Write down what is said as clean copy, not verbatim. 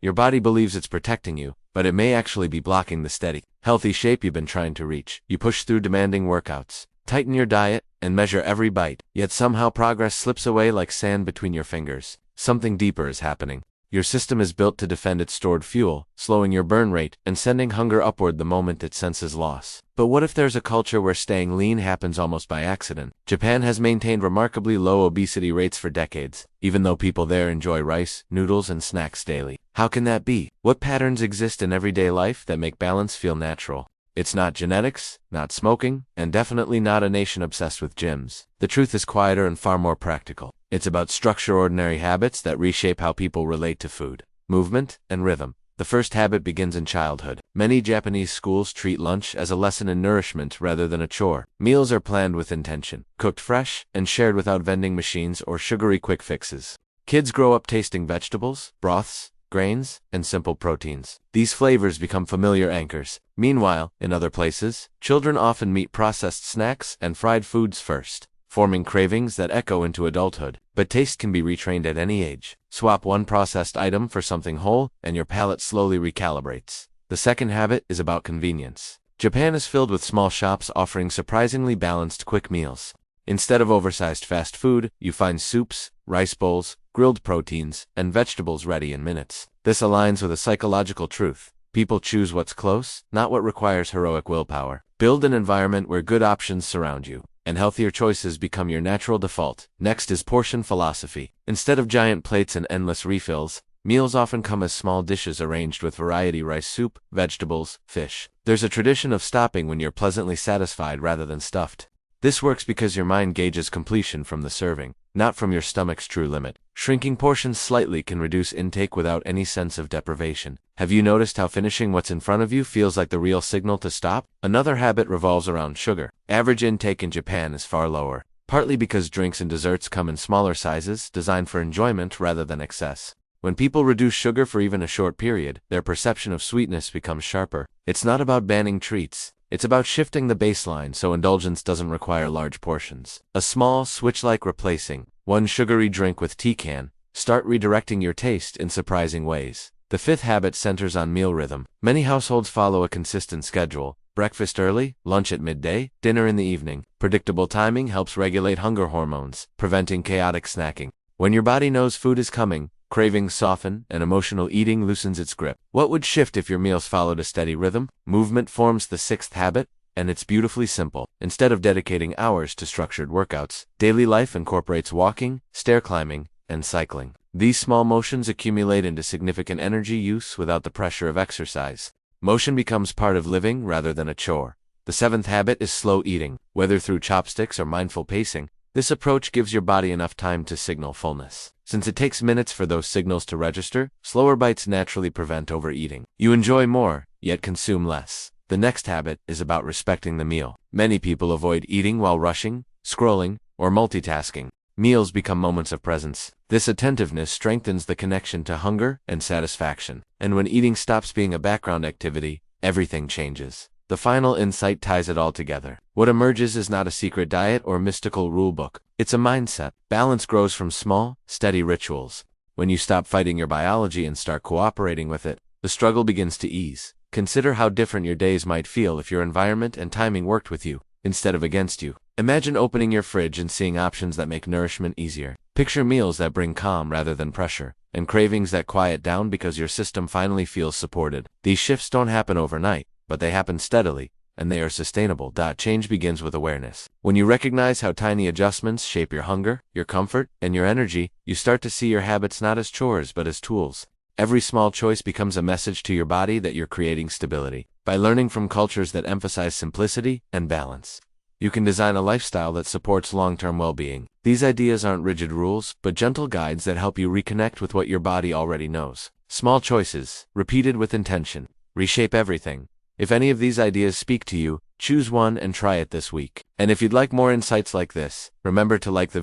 Your body believes it's protecting you, but it may actually be blocking the steady, healthy shape you've been trying to reach. You push through demanding workouts, tighten your diet, and measure every bite, yet somehow progress slips away like sand between your fingers. Something deeper is happening. Your system is built to defend its stored fuel, slowing your burn rate and sending hunger upward the moment it senses loss. But what if there's a culture where staying lean happens almost by accident? Japan has maintained remarkably low obesity rates for decades, even though people there enjoy rice, noodles, and snacks daily. How can that be? What patterns exist in everyday life that make balance feel natural? It's not genetics, not smoking, and definitely not a nation obsessed with gyms. The truth is quieter and far more practical. It's about ordinary habits that reshape how people relate to food, movement, and rhythm. The first habit begins in childhood. Many Japanese schools treat lunch as a lesson in nourishment rather than a chore. Meals are planned with intention, cooked fresh, and shared without vending machines or sugary quick fixes. Kids grow up tasting vegetables, broths, grains, and simple proteins. These flavors become familiar anchors. Meanwhile, in other places, children often meet processed snacks and fried foods first, forming cravings that echo into adulthood. But taste can be retrained at any age. Swap one processed item for something whole, and your palate slowly recalibrates. The second habit is about convenience. Japan is filled with small shops offering surprisingly balanced quick meals. Instead of oversized fast food, you find soups, rice bowls, grilled proteins, and vegetables ready in minutes. This aligns with a psychological truth. People choose what's close, not what requires heroic willpower. Build an environment where good options surround you, and healthier choices become your natural default. Next is portion philosophy. Instead of giant plates and endless refills, meals often come as small dishes arranged with variety: rice soup, vegetables, fish. There's a tradition of stopping when you're pleasantly satisfied rather than stuffed. This works because your mind gauges completion from the serving, not from your stomach's true limit. Shrinking portions slightly can reduce intake without any sense of deprivation. Have you noticed how finishing what's in front of you feels like the real signal to stop? Another habit revolves around sugar. Average intake in Japan is far lower, partly because drinks and desserts come in smaller sizes, designed for enjoyment rather than excess. When people reduce sugar for even a short period, their perception of sweetness becomes sharper. It's not about banning treats. It's about shifting the baseline so indulgence doesn't require large portions. A small switch, like replacing one sugary drink with tea, can start redirecting your taste in surprising ways. The fifth habit centers on meal rhythm. Many households follow a consistent schedule: breakfast early, lunch at midday, dinner in the evening. Predictable timing helps regulate hunger hormones, preventing chaotic snacking. When your body knows food is coming, cravings soften, and emotional eating loosens its grip. What would shift if your meals followed a steady rhythm? Movement forms the sixth habit, and it's beautifully simple. Instead of dedicating hours to structured workouts, daily life incorporates walking, stair climbing, and cycling. These small motions accumulate into significant energy use without the pressure of exercise. Motion becomes part of living rather than a chore. The seventh habit is slow eating. Whether through chopsticks or mindful pacing, this approach gives your body enough time to signal fullness. Since it takes minutes for those signals to register, slower bites naturally prevent overeating. You enjoy more, yet consume less. The next habit is about respecting the meal. Many people avoid eating while rushing, scrolling, or multitasking. Meals become moments of presence. This attentiveness strengthens the connection to hunger and satisfaction. And when eating stops being a background activity, everything changes. The final insight ties it all together. What emerges is not a secret diet or mystical rulebook. It's a mindset. Balance grows from small, steady rituals. When you stop fighting your biology and start cooperating with it, the struggle begins to ease. Consider how different your days might feel if your environment and timing worked with you, instead of against you. Imagine opening your fridge and seeing options that make nourishment easier. Picture meals that bring calm rather than pressure, and cravings that quiet down because your system finally feels supported. These shifts don't happen overnight, but they happen steadily, and they are sustainable. Change begins with awareness. When you recognize how tiny adjustments shape your hunger, your comfort, and your energy, you start to see your habits not as chores but as tools. Every small choice becomes a message to your body that you're creating stability. By learning from cultures that emphasize simplicity and balance, you can design a lifestyle that supports long-term well-being. These ideas aren't rigid rules, but gentle guides that help you reconnect with what your body already knows. Small choices, repeated with intention, reshape everything. If any of these ideas speak to you, choose one and try it this week. And if you'd like more insights like this, remember to like the